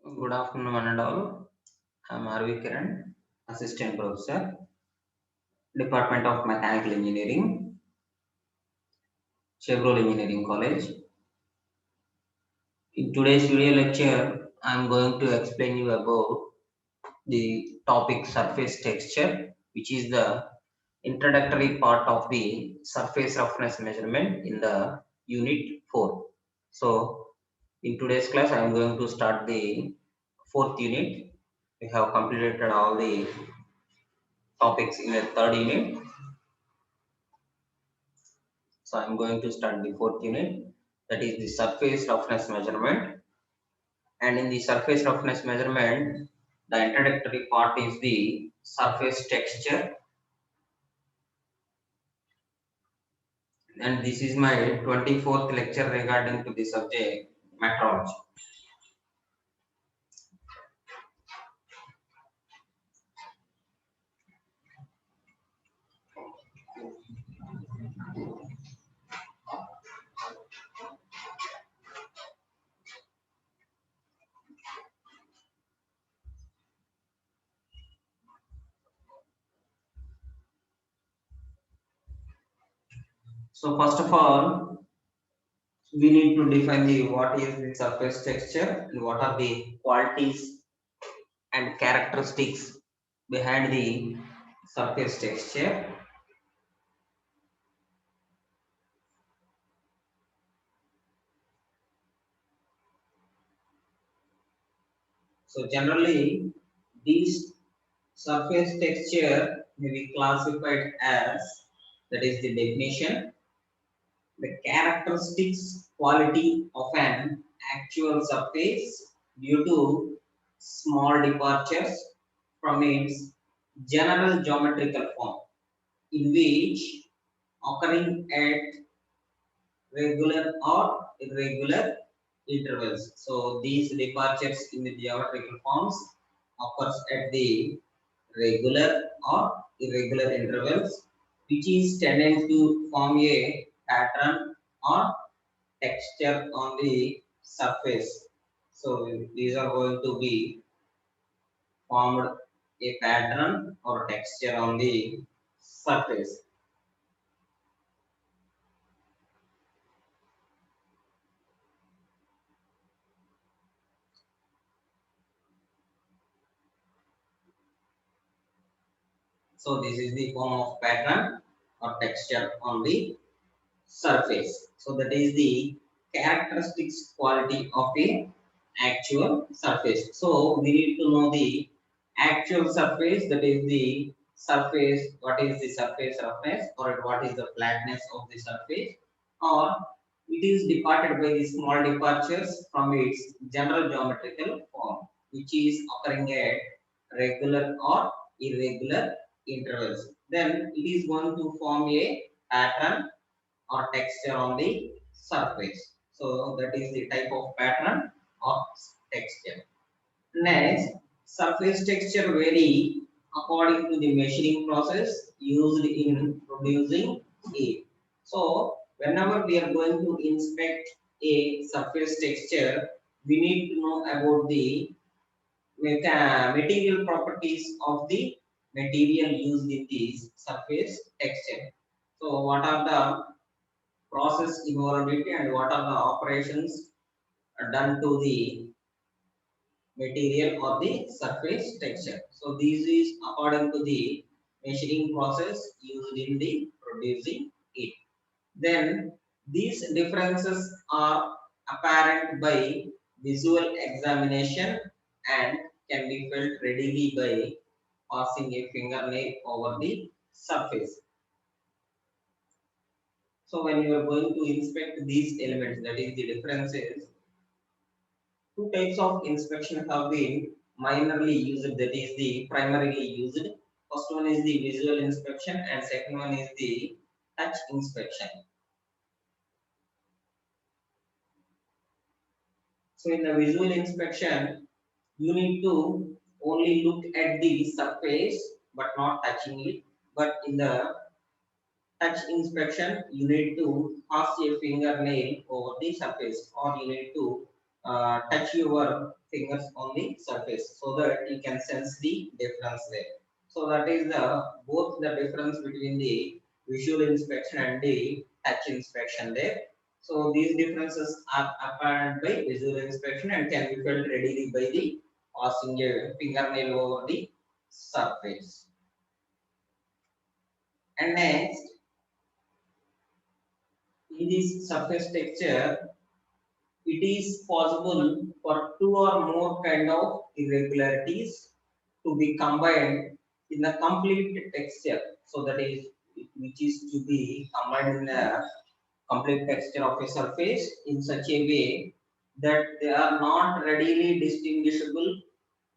Good afternoon, one and all. I'm R.V. Kiran, Assistant Professor, Department of Mechanical Engineering, Chevrolet Engineering College. In today's video lecture, I'm going to explain you about the topic surface texture, which is the introductory part of the surface roughness measurement in the Unit 4. So, in today's class, I'm going to start the fourth unit. We have completed all the topics in the third unit. So I'm going to start the fourth unit, that is the surface roughness measurement. And in the surface roughness measurement, the introductory part is the surface texture. And this is my 24th lecture regarding to the subject metrology. So first of all, we need to define the what is the surface texture and what are the qualities and characteristics behind the surface texture. So generally, these surface texture may be classified as, that is the definition, the characteristics quality of an actual surface due to small departures from its general geometrical form, in which occurring at regular or irregular intervals. So these departures in the geometrical forms occurs at the regular or irregular intervals, which is tending to form a pattern or texture on the surface. So these are going to be formed a pattern or texture on the surface. So this is the form of pattern or texture on the surface. So that is the characteristics quality of a actual surface. So we need to know the actual surface, that is the surface, what is the surface roughness or what is the flatness of the surface, or it is departed by the small departures from its general geometrical form, which is occurring at regular or irregular intervals. Then it is going to form a pattern or texture on the surface. So that is the type of pattern or texture. Next, surface texture vary according to the measuring process used in producing it. So whenever we are going to inspect a surface texture, we need to know about the material properties of the material used in this surface texture. So what are the process involved and what are the operations done to the material or the surface texture. So this is according to the measuring process used in the producing it. Then these differences are apparent by visual examination and can be felt readily by passing a fingernail over the surface. So when you are going to inspect these elements, that is the differences, two types of inspection have been minorly used, that is the primarily used. First one is the visual inspection and second one is the touch inspection. So in the visual inspection, you need to only look at the surface but not touching it. But in the touch inspection, you need to pass a fingernail over the surface or you need to touch your fingers on the surface so that you can sense the difference there. So that is the both the difference between the visual inspection and the touch inspection there. So these differences are apparent by visual inspection and can be felt readily by the passing a fingernail over the surface. And next, in this surface texture, it is possible for two or more kind of irregularities to be combined in a complete texture. So that is which is to be combined in a complete texture of a surface in such a way that they are not readily distinguishable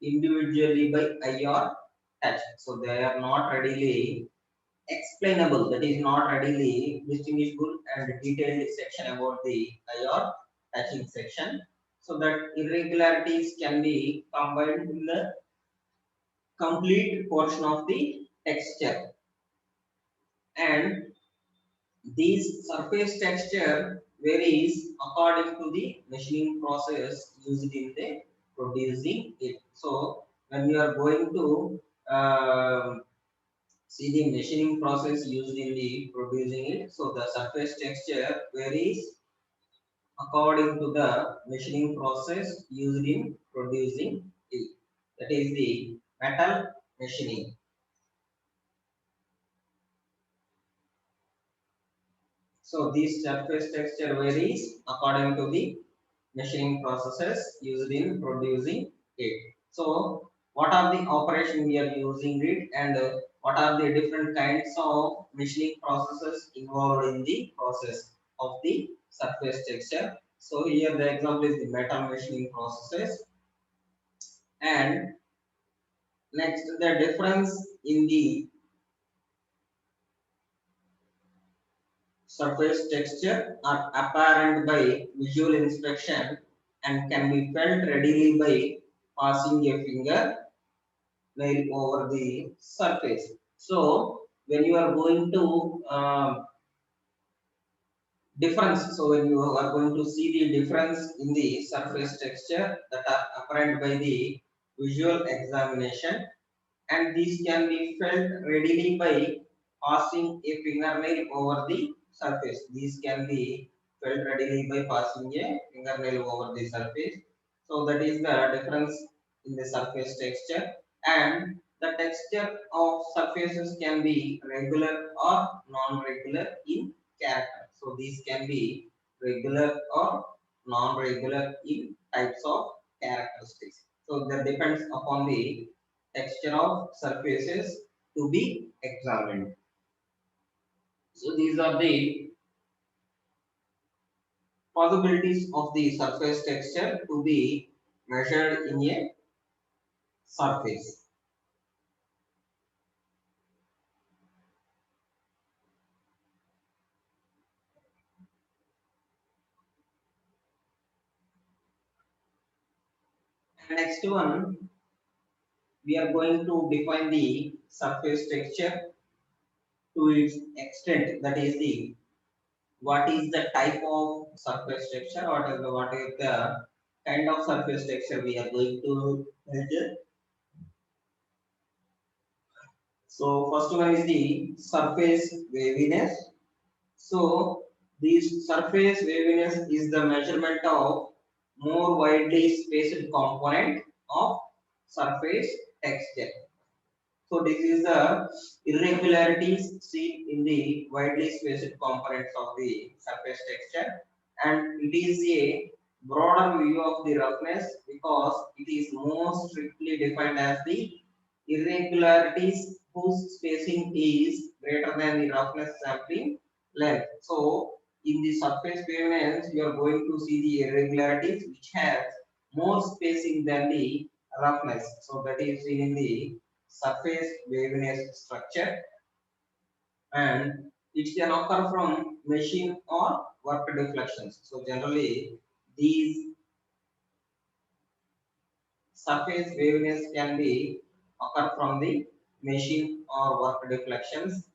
individually by eye or touch. So they are not readily explainable, that is not readily distinguishable and detailed section about the eye or touching section. So that irregularities can be combined in the complete portion of the texture. And this surface texture varies according to the machining process used in the producing it. So when you are going to see the machining process used in the producing it, so the surface texture varies according to the machining process used in producing it. That is the metal machining. So this surface texture varies according to the machining processes used in producing it. So what are the operation we are using it, and what are the different kinds of machining processes involved in the process of the surface texture. So here the example is the metal machining processes. And next, the difference in the surface texture are apparent by visual inspection and can be felt readily by passing a finger nail over the surface. So when you are going to difference, so when you are going to see the difference in the surface texture that are apparent by the visual examination, and these can be felt readily by passing a fingernail over the surface. These can be felt readily by passing a fingernail over the surface. So that is the difference in the surface texture. And the texture of surfaces can be regular or non-regular in character. So these can be regular or non-regular in types of characteristics. So that depends upon the texture of surfaces to be examined. So these are the possibilities of the surface texture to be measured in a surface. And next one, we are going to define the surface texture to its extent. That is the what is the type of surface texture, what is the kind of surface texture we are going to measure. So first one is the surface waviness. So this surface waviness is the measurement of more widely spaced component of surface texture. So this is the irregularities seen in the widely spaced components of the surface texture, and it is a broader view of the roughness because it is more strictly defined as the irregularities whose spacing is greater than the roughness sampling length. So in the surface wavelengths, you are going to see the irregularities which has more spacing than the roughness. So that is seen in the surface waviness structure, and it can occur from machine or work deflections. So generally these surface waviness can be occur from the machine or work deflections,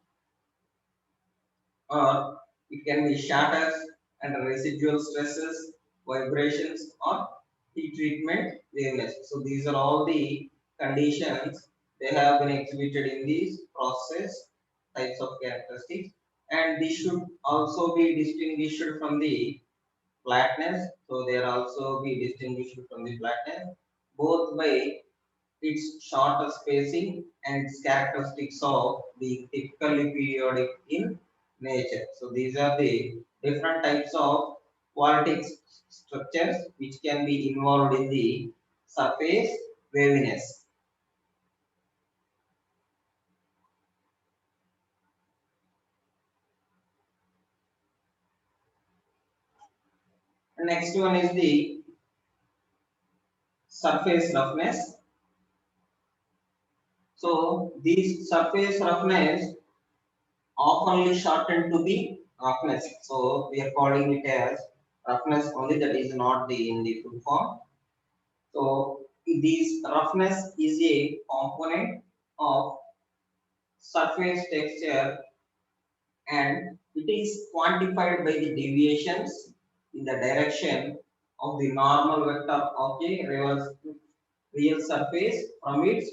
or it can be shatters and residual stresses, vibrations or heat treatment, waviness. So these are all the conditions they have been exhibited in these process types of characteristics, and this should also be distinguished from the flatness. So they are also be distinguished from the flatness both by its shorter spacing and its characteristics of the typically periodic in nature. So these are the different types of quality structures which can be involved in the surface waviness. The next one is the surface roughness. So this surface roughness oftenly shortened to the roughness. So we are calling it as roughness only, that is not the in the full form. So this roughness is a component of surface texture, and it is quantified by the deviations in the direction of the normal vector of a real surface from its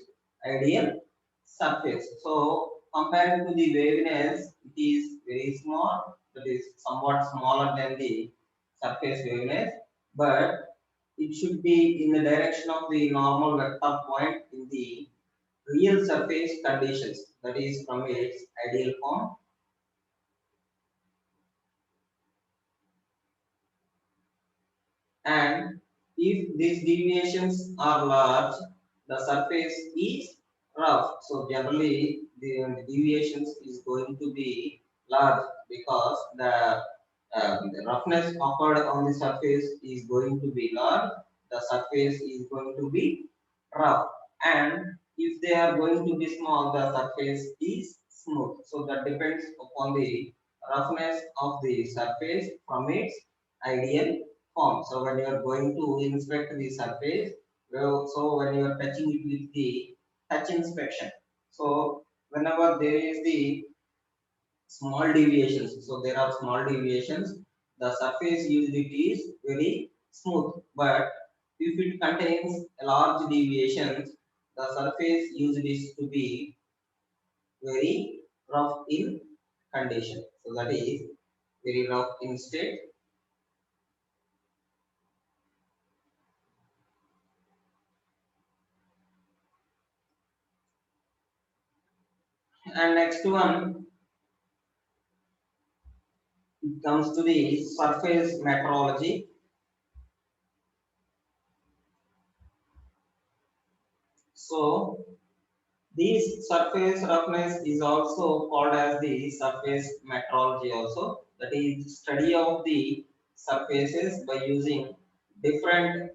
ideal surface. So compared to the waviness, it is very small, that is somewhat smaller than the surface waviness, but it should be in the direction of the normal vector point in the real surface conditions, that is from its ideal form. And if these deviations are large, the surface is rough. So generally the deviations is going to be large because the roughness occurred on the surface is going to be large, the surface is going to be rough, and if they are going to be small, the surface is smooth. So that depends upon the roughness of the surface from its ideal form. So when you are going to inspect the surface, so when you are touching it with the touch inspection, so whenever there is the small deviations, so there are small deviations, the surface usually is very smooth. But if it contains a large deviations, the surface usually is to be very rough in condition. So that is very rough in state. And next one comes to the surface metrology. So this surface roughness is also called as the surface metrology also. That is study of the surfaces by using different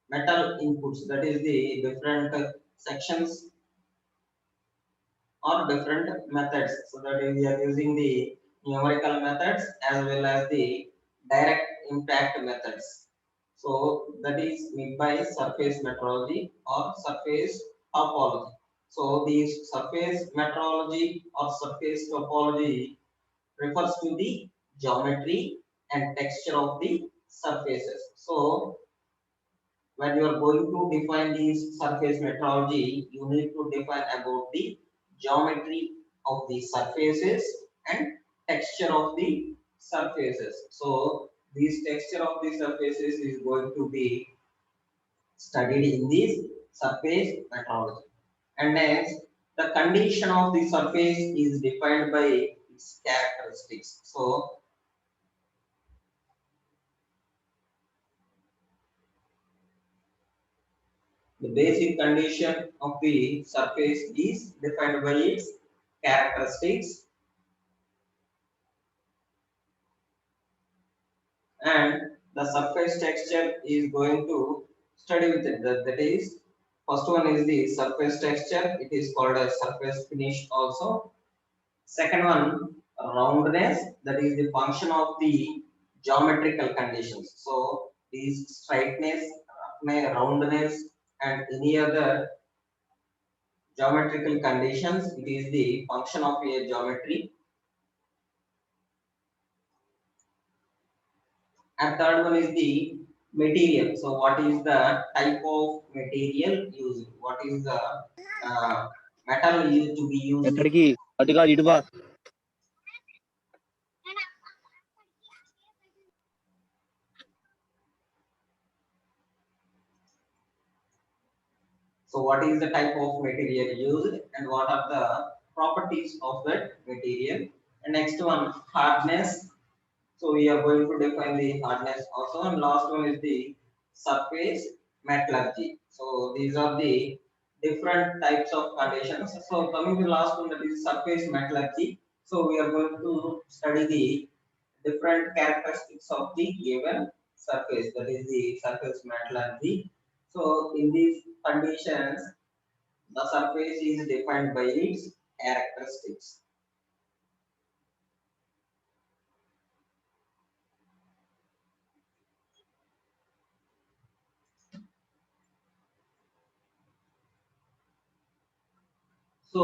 metal inputs. That is the different sections or different methods. So that is we are using the numerical methods as well as the direct impact methods. So that is made by surface metrology or surface topology. So these surface metrology or surface topology refers to the geometry and texture of the surfaces. So when you are going to define this surface metrology, you need to define about the geometry of the surfaces and texture of the surfaces. So this texture of the surfaces is going to be studied in this surface metrology. And next, the condition of the surface is defined by its characteristics. So the basic condition of the surface is defined by its characteristics, and the surface texture is going to study with it. That is, first one is the surface texture. It is called as surface finish also. Second one, roundness. That is the function of the geometrical conditions. So these straightness, roundness, and any other geometrical conditions, it is the function of a geometry. And third one is the material. So what is the type of material used? What is the metal used to be used? ఎక్కడికి అటుగా ఇటువా So what is the type of material used and what are the properties of that material? And next one, hardness. So we are going to define the hardness also. And last one is the surface metallurgy. So these are the different types of conditions. So coming to the last one, that is surface metallurgy. So we are going to study the different characteristics of the given surface. That is the surface metallurgy. So in these conditions, the surface is defined by its characteristics. So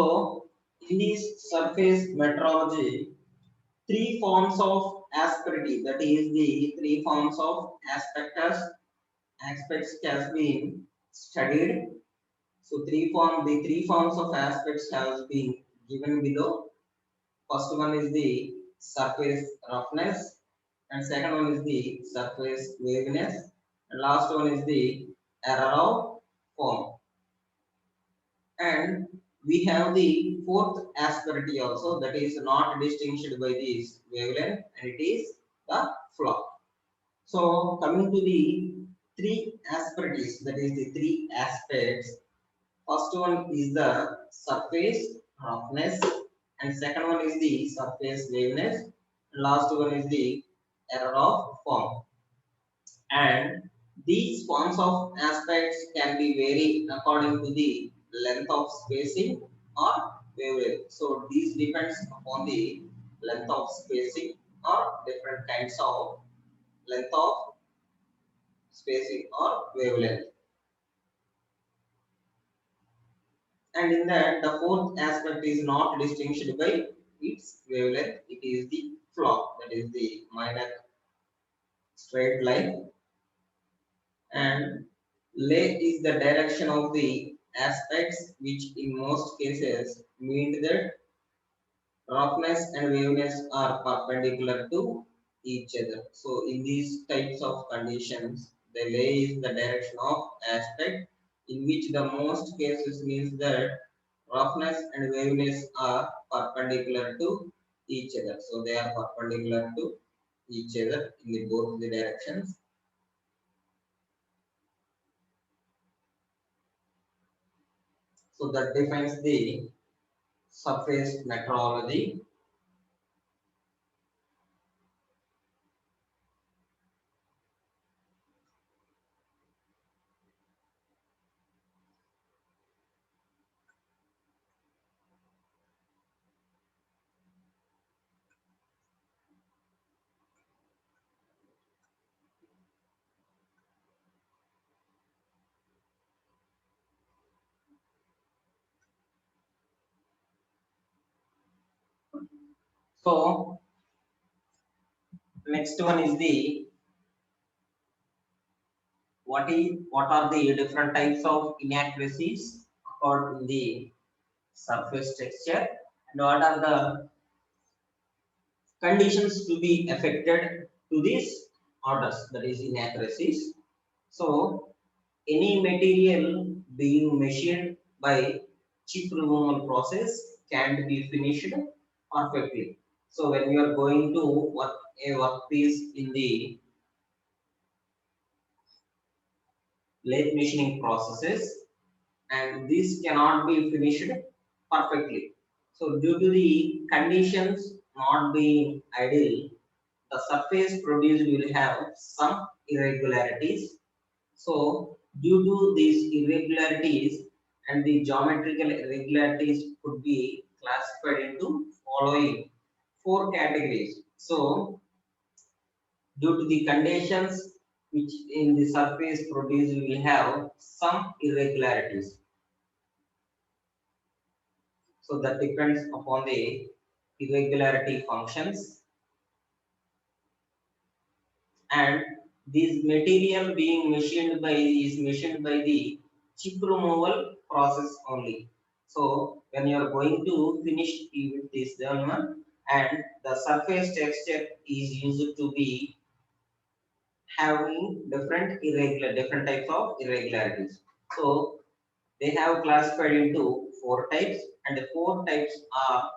in this surface metrology, three forms of asperity, that is the three forms of aspects has been studied. So the three forms of aspects has been given below. First one is the surface roughness, and second one is the surface waviness, and last one is the error of form. And we have the fourth asperity also, that is not distinguished by this wavelength, and it is the flow. So coming to the three asperities, that is the three aspects. First one is the surface roughness, and second one is the surface waviness, and last one is the error of form. And these forms of aspects can be varied according to the length of spacing or wavelength. So these depends upon the length of spacing or different kinds of length of spacing or wavelength. And in that, the fourth aspect is not distinguished by its wavelength. It is the flow, that is the minor straight line. And lay is the direction of the aspects, which in most cases mean that roughness and waviness are perpendicular to each other. So in these types of conditions, the lay is the direction of aspect, in which the most cases means that roughness and waviness are perpendicular to each other. So they are perpendicular to each other in both the directions. So that defines the surface metrology. So next one is the what are the different types of inaccuracies occurred in the surface texture, and what are the conditions to be affected to these orders, that is inaccuracies. So any material being machined by chip removal process can be finished perfectly. So when you are going to work a workpiece in the lathe machining processes, and this cannot be finished perfectly. So due to the conditions not being ideal, the surface produced will have some irregularities. So due to these irregularities and the geometrical irregularities could be classified into following four categories. So due to the conditions which in the surface produced will have some irregularities. So that depends upon the irregularity functions. And this material being machined by is machined by the chip removal process only. So when you are going to finish with this one, and the surface texture is used to be having different types of irregularities. So they have classified into four types, and the four types are: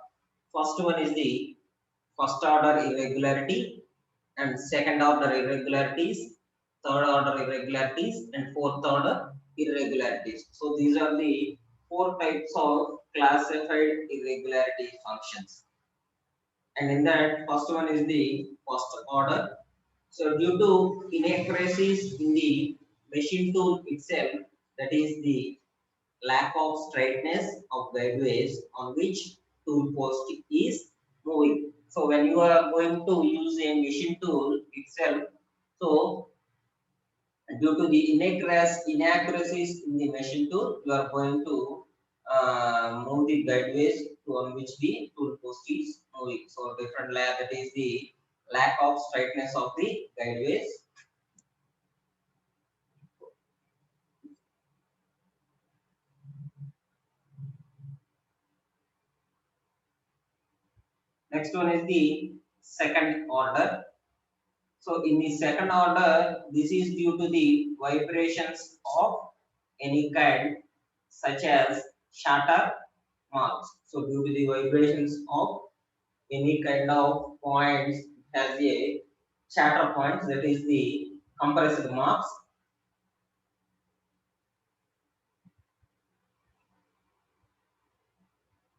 first one is the first order irregularity, and second order irregularities, third order irregularities, and fourth order irregularities. So these are the four types of classified irregularity functions. And in that, first one is the first order. So due to inaccuracies in the machine tool itself, that is the lack of straightness of guideways on which tool post is moving. So when you are going to use a machine tool itself, so due to the inaccuracies in the machine tool, you are going to move the guideways to on which the tool post is moving. So different layer, that is the lack of straightness of the guideways. Next one is the second order. So in the second order, this is due to the vibrations of any kind, such as shatter marks. So due to the vibrations of any kind of points, has a shatter points, that is the compressed marks.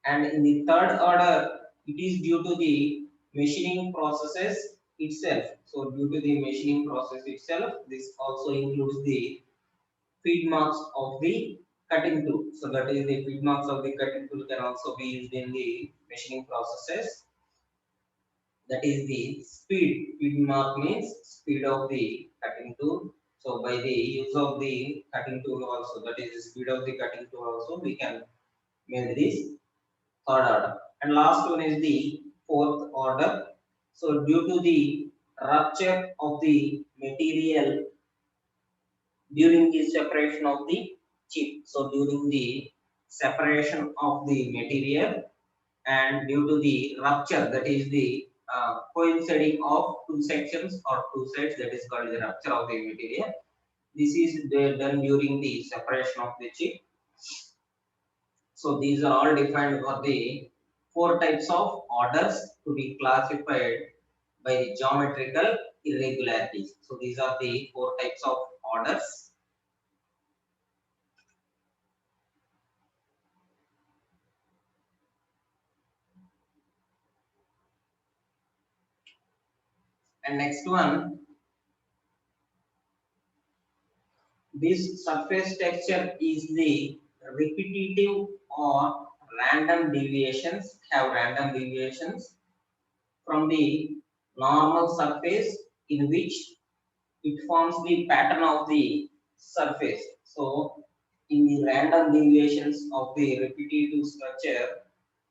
And in the third order, it is due to the machining processes itself. So due to the machining process itself, this also includes the feed marks of the cutting tool. So that is the feed marks of the cutting tool can also be used in the machining processes. That is the speed. Feed mark means speed of the cutting tool. So by the use of the cutting tool also, that is the speed of the cutting tool also, we can make this third order. And last one is the fourth order. So due to the rupture of the material during the separation of the chip. So during the separation of the material and due to the rupture, that is the coinciding of two sections or two sides, that is called the rupture of the material. This is done during the separation of the chip. So these are all defined for the four types of orders to be classified by the geometrical irregularities. So these are the four types of orders. And next one, this surface texture is the repetitive or random deviations, have random deviations from the normal surface in which it forms the pattern of the surface. So in the random deviations of the repetitive structure,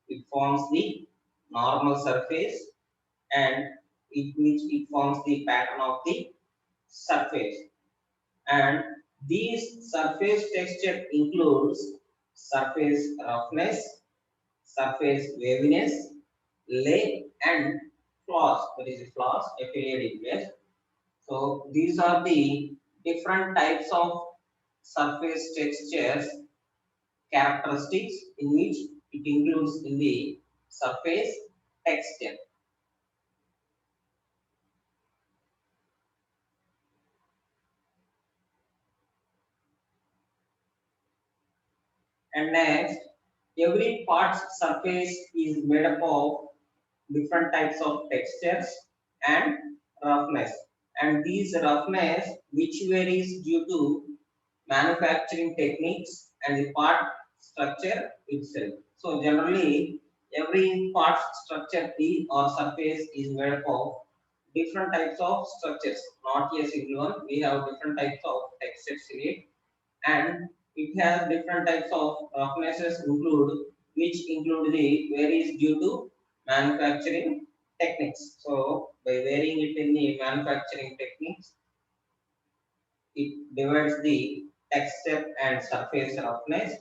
it forms the normal surface, and it forms the pattern of the surface. And these surface texture includes surface roughness, surface waviness, lay, and flaws. That is flaws, FLAD. So these are the different types of surface textures characteristics in which it includes in the surface texture. And next, every part's surface is made up of different types of textures and roughness. And these roughness, which varies due to manufacturing techniques and the part structure itself. So generally, every part structure T or surface is made up of different types of structures, not a single one. We have different types of textures in it, and it has different types of roughnesses include, which include the varies due to manufacturing techniques. So by varying it in the manufacturing techniques, it divides the texture and surface roughness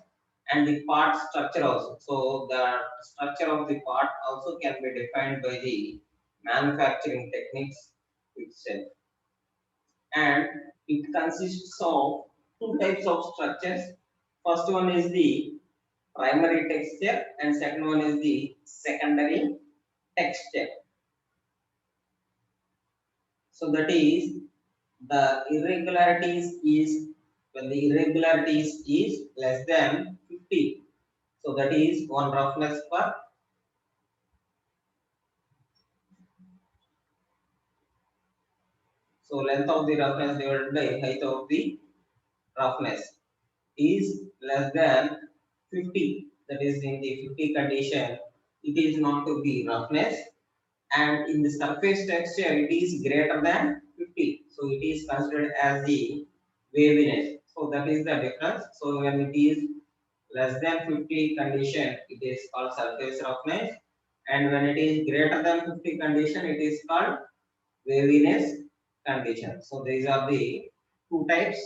and the part structure also. So the structure of the part also can be defined by the manufacturing techniques itself. And it consists of two types of structures. First one is the primary texture and second one is the secondary texture. So that is the irregularities is when the irregularities is less than 50. So that is one roughness per. So length of the roughness divided by height of the roughness is less than 50. That is in the 50 condition, it is not to be roughness, and in the surface texture it is greater than 50. So it is considered as the waviness. So that is the difference. So when it is less than 50 condition, it is called surface roughness, and when it is greater than 50 condition, it is called waviness condition. So these are the two types.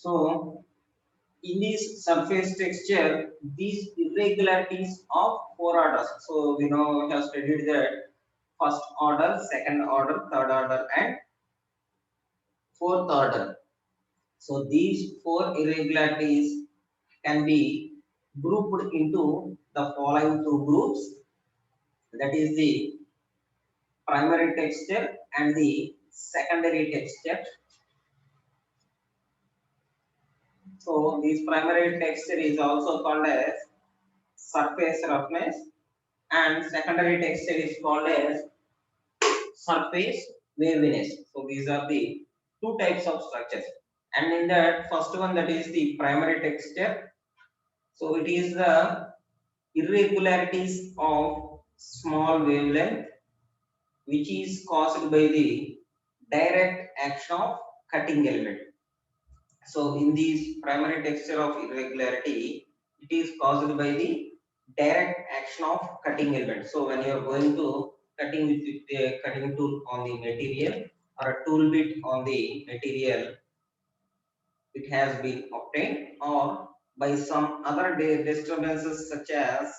So in this surface texture, these irregularities of four orders. So we know we have studied that first order, second order, third order, and fourth order. So these four irregularities can be grouped into the following two groups. That is the primary texture and the secondary texture. So this primary texture is also called as surface roughness, and secondary texture is called as surface waviness. So these are the two types of structures. And in that first one, that is the primary texture. So it is the irregularities of small wavelength which is caused by the direct action of cutting element. So in this primary texture of irregularity, it is caused by the direct action of cutting element. So when you are going to cutting with the cutting tool on the material or a tool bit on the material, it has been obtained, or by some other disturbances such as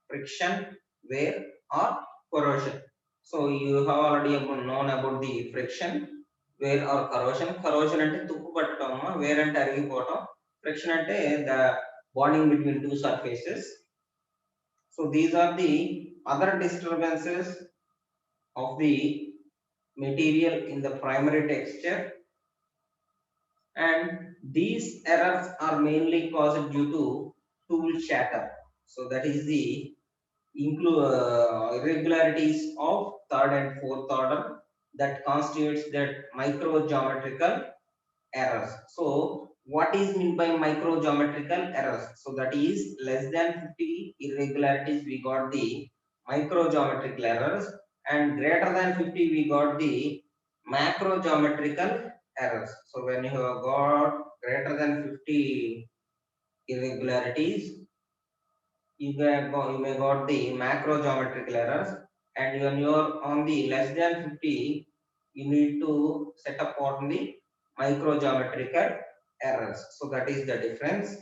friction, wear, or corrosion. So you have already known about the friction, wear or corrosion. Corrosion అంటే తుప్పు పట్టడం, wear అంటే అరిగిపోవడం, friction అంటే the bonding between two surfaces. So these are the other disturbances of the material in the primary texture, and these errors are mainly caused due to tool shatter. So that is the irregularities of third and fourth order that constitutes that microgeometrical errors. So what is meant by microgeometrical errors? So that is less than 50 irregularities we got the microgeometrical errors, and greater than 50 we got the macrogeometrical errors. So when you have got greater than 50 irregularities, you may got the macrogeometrical errors, and when you are on the less than 50, you need to set up on the microgeometrical errors. So that is the difference.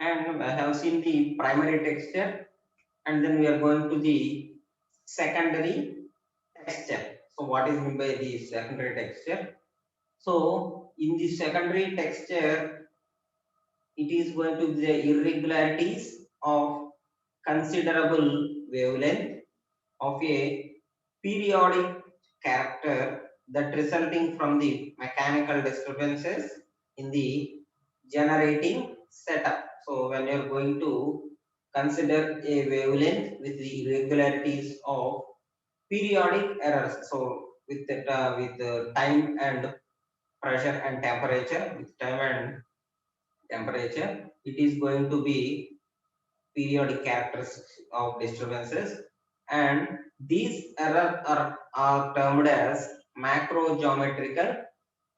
And I have seen the primary texture, and then we are going to the secondary texture. So what is meant by the secondary texture? So in the secondary texture, it is going to be the irregularities of considerable wavelength of a periodic character that resulting from the mechanical disturbances in the generating setup. So when you're going to consider a wavelength with the irregularities of periodic errors. So with time and pressure and temperature, with time and temperature, it is going to be periodic characteristics of disturbances, and these errors are termed as macrogeometrical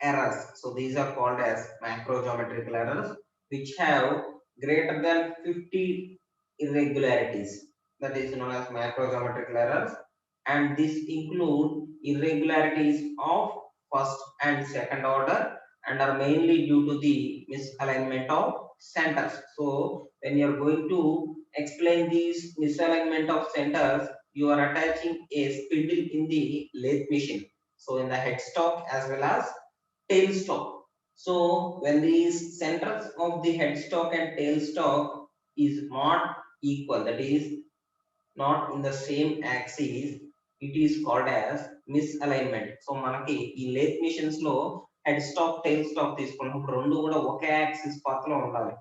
errors. So these are called as macrogeometrical errors which have greater than 50 irregularities. That is known as macrogeometrical errors, and this include irregularities of first and second order and are mainly due to the misalignment of centers. So when you are going to explain these misalignment of centers, you are attaching a spindle in the lathe machine. So in the headstock as well as tailstock. So when these centers of the headstock and tailstock is not equal, that is not in the same axis, it is called as misalignment. So మనకి ఈ lathe machines లో head stock tile stock తీసుకున్నప్పుడు రెండు కూడా ఒకే axis path లో ఉండాలి.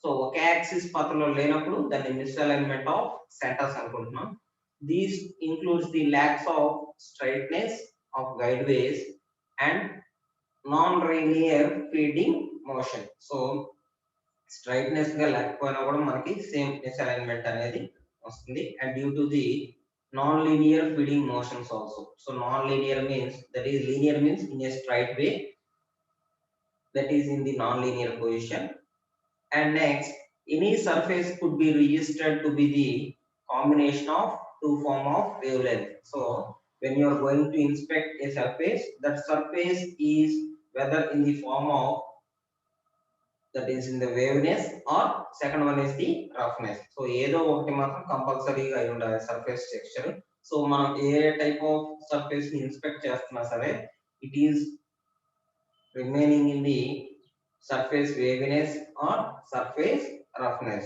So ఒకే axis path లో లేనప్పుడు దాన్ని మిస్అలైన్మెంట్ ఆఫ్ సెంటర్స్ అనుకుంటున్నాం. These includes the lakhs of straightness of guide ways and non-linear feeding motion. So straightness గా లేకపోయినా కూడా మనకి సేమ్ మిస్అలైన్మెంట్ అనేది వస్తుంది, and due to the non linear feeding motions also. So non linear means, that is linear means in a straight way, that is in the non-linear position. And next, any surface could be registered to be the combination of two form of wavelength. So when you are going to inspect a surface, that surface is whether in the form of, that is in the waviness, or second one is the roughness. So ఏదో ఒకటి మాత్రం కంపల్సరీగా అయి ఉండాలి surface texture. So మనం ఏ type of surface ని inspect చేస్తున్నా సరే, it is remaining in the surface waviness or surface roughness.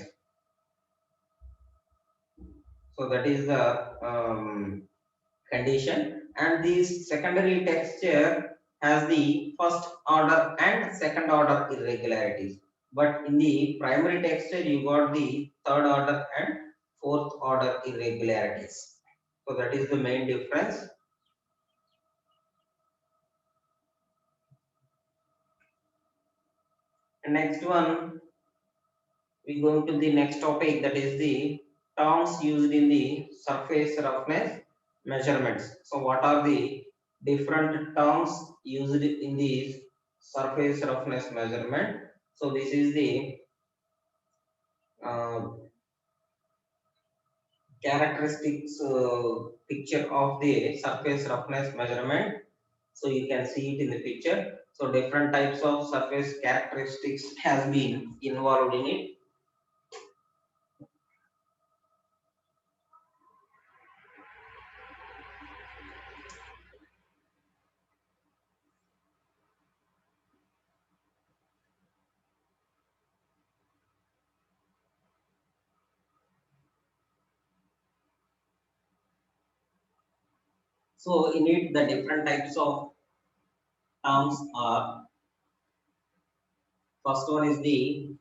So that is the condition, and this secondary texture has the first order and second order irregularities, but in the primary texture you got the third order and fourth order irregularities. So that is the main difference. And next one, we go to the next topic, that is the terms used in the surface roughness measurements. So what are the different terms used in the surface roughness measurement? So this is the characteristics picture of the surface roughness measurement. So you can see it in the picture. So different types of surface characteristics has been involved in it. So in it, the different types of terms are, first one is the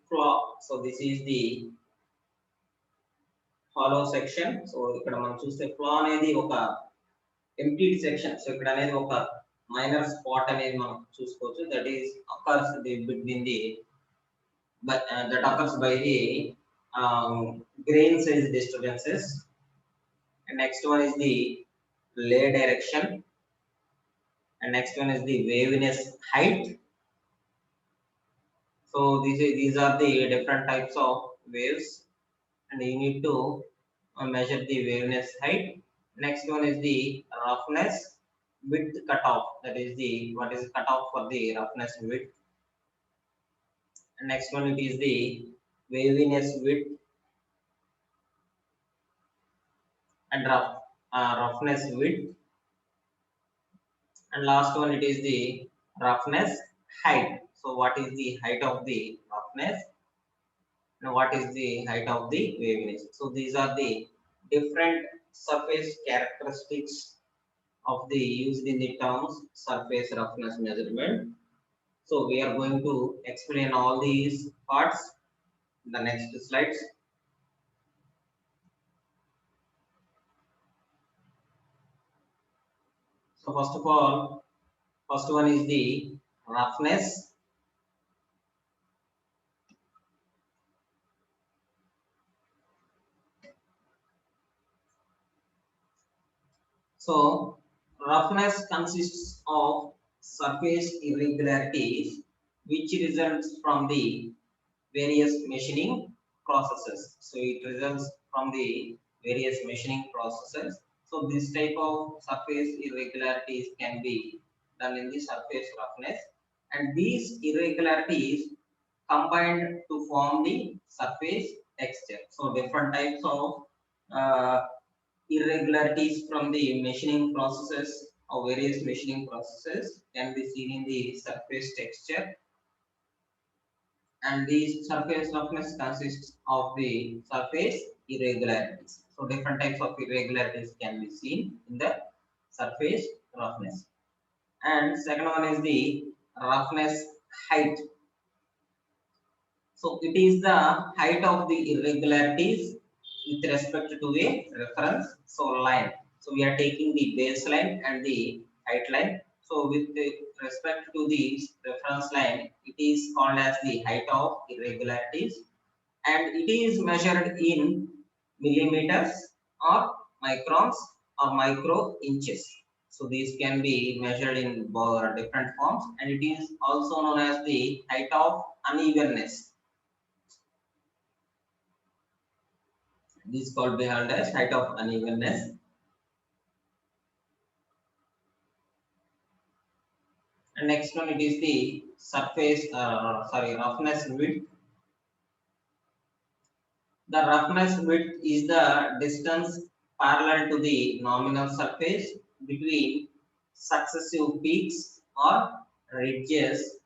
flaw. So this is the hollow section. So ఇక్కడ మనం చూస్తే flaw అనేది ఒక empty section. So ఇక్కడ అనేది ఒక minor spot అనేది మనం చూసుకోవచ్చు, that is occurs between the that occurs by the grain size disturbances. And next one is the lay direction, and next one is the waviness height. So these are the different types of waves, and you need to measure the waviness height. Next one is the roughness width cutoff, that is the what is cutoff for the roughness width. And next one, it is the waviness width and roughness width. And last one, it is the roughness height. So what is the height of the roughness and what is the height of the waviness? So these are the different surface characteristics of the used in the terms surface roughness measurement. So we are going to explain all these parts in the next slides. So first of all, first one is the roughness. So roughness consists of surface irregularities which results from the various machining processes. So it results from the various machining processes. So this type of surface irregularities can be done in the surface roughness, and these irregularities combined to form the surface texture. So different types of uh, irregularities from the machining processes or various machining processes can be seen in the surface texture, and the surface roughness consists of the surface irregularities. So different types of irregularities can be seen in the surface roughness. And second one is the roughness height. So it is the height of the irregularities with respect to a reference line. So we are taking the baseline and the height line. So with respect to the reference line, it is called as the height of irregularities, and it is measured in millimeters or microns or micro inches. So these can be measured in different forms, and it is also known as the height of unevenness. This is called behold as height of unevenness. And next one, it is the surface, roughness width. The roughness width is the distance parallel to the nominal surface between successive peaks or ridges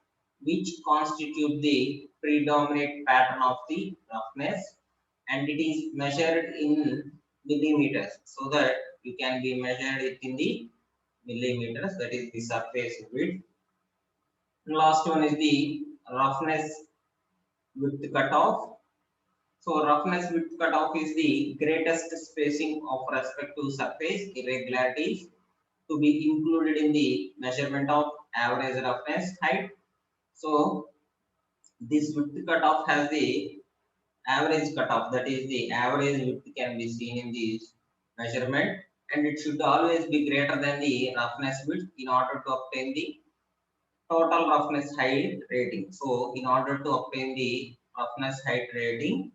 which constitute the predominant pattern of the roughness, and it is measured in millimeters, so that you can be measured it in the millimeters, that is the surface width. And last one is the roughness width cutoff. So roughness width cutoff is the greatest spacing of respect to surface irregularities to be included in the measurement of average roughness height. So this width cutoff has the average cutoff, that is the average width can be seen in this measurement, and it should always be greater than the roughness width in order to obtain the total roughness height rating. So in order to obtain the roughness height rating,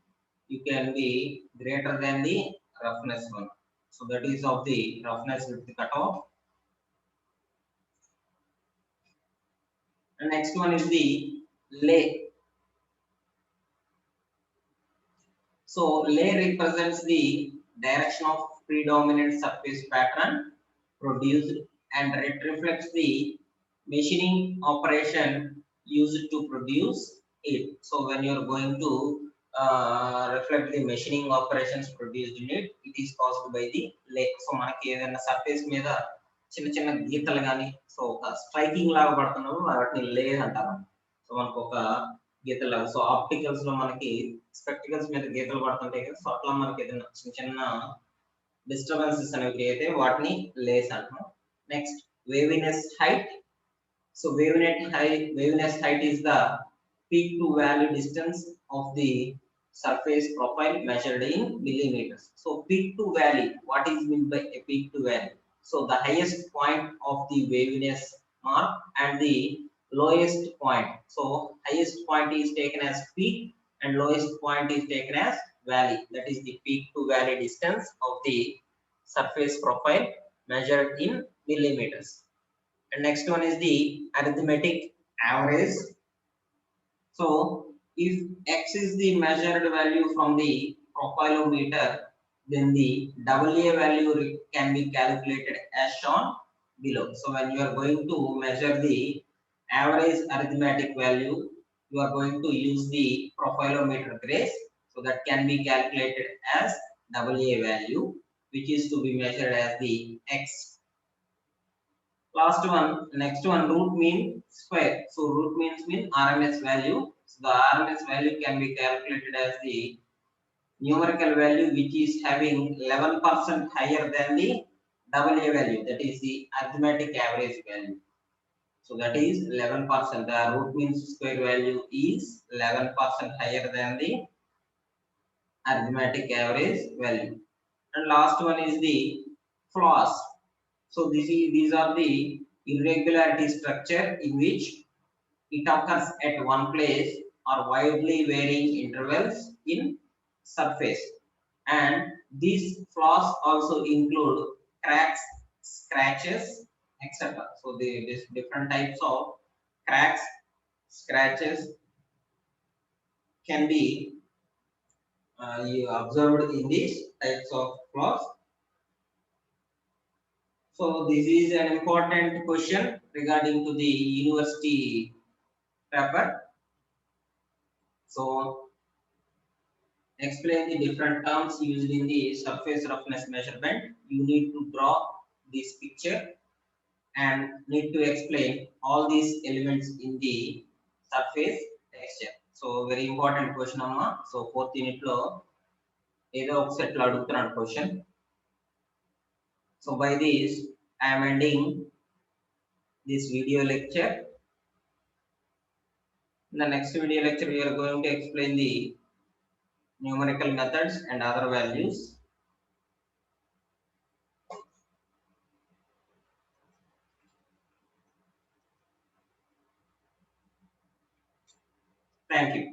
you can be greater than the roughness one. So that is of the roughness width cutoff. The next one is the lay. So lay represents the direction of predominant surface pattern produced, and it reflects the machining operation used to produce it. So when you are going to reflect the machining operations produced in it, it is caused by the lay. So మనకి ఏదైనా surface మీద చిన్న చిన్న గీతలు కానీ so ఒక striking లాగా పడుతున్నప్పుడు వాటిని లే అంటారు. సో మనకు ఒక గీతలు లాగా, సో ఆప్టికల్స్ లో మనకి స్పెక్టికల్స్ మీద గీతలు పడుతుంటాయి కదా, సో అట్లా మనకి ఏదైనా చిన్న చిన్న డిస్టర్బెన్సెస్ అనేవి క్రియేట్ అయ్యి వాటిని లేస్ అంటాం. Next waviness height. So waviness height is the peak to valley distance of the surface profile measured in millimeters. So peak to valley, what is meant by a peak to valley? So the highest point of the waviness mark and the lowest point. So highest point is taken as peak and lowest point is taken as valley. That is the peak to valley distance of the surface profile measured in millimeters. And next one is the arithmetic average. So if x is the measured value from the profilometer, then the AA value can be calculated as shown below. So when you are going to measure the average arithmetic value, you are going to use the profilometer grace. So that can be calculated as AA value, which is to be measured as the x. Last one, next one, root mean square. So root means mean RMS value. So the RMS value can be calculated as the numerical value which is having 11% higher than the WA value, that is the arithmetic average value. So that is 11%. The root mean square value is 11% higher than the arithmetic average value. And last one is the flaws. So these are the irregularity structure in which it occurs at one place or widely varying intervals in surface. And these flaws also include cracks, scratches, etc. So these different types of cracks, scratches can be you observed in these types of flaws. So this is an important question regarding to the university paper. So explain the different terms used in the surface roughness measurement. You need to draw this picture and need to explain all these elements in the surface texture. So very important question amma. So fourth unit lo ఏదో ఒక set లో అడుగుతున్నాడు question. So by this I am ending this video lecture. In the next video lecture we are going to explain the numerical methods and other values. Thank you.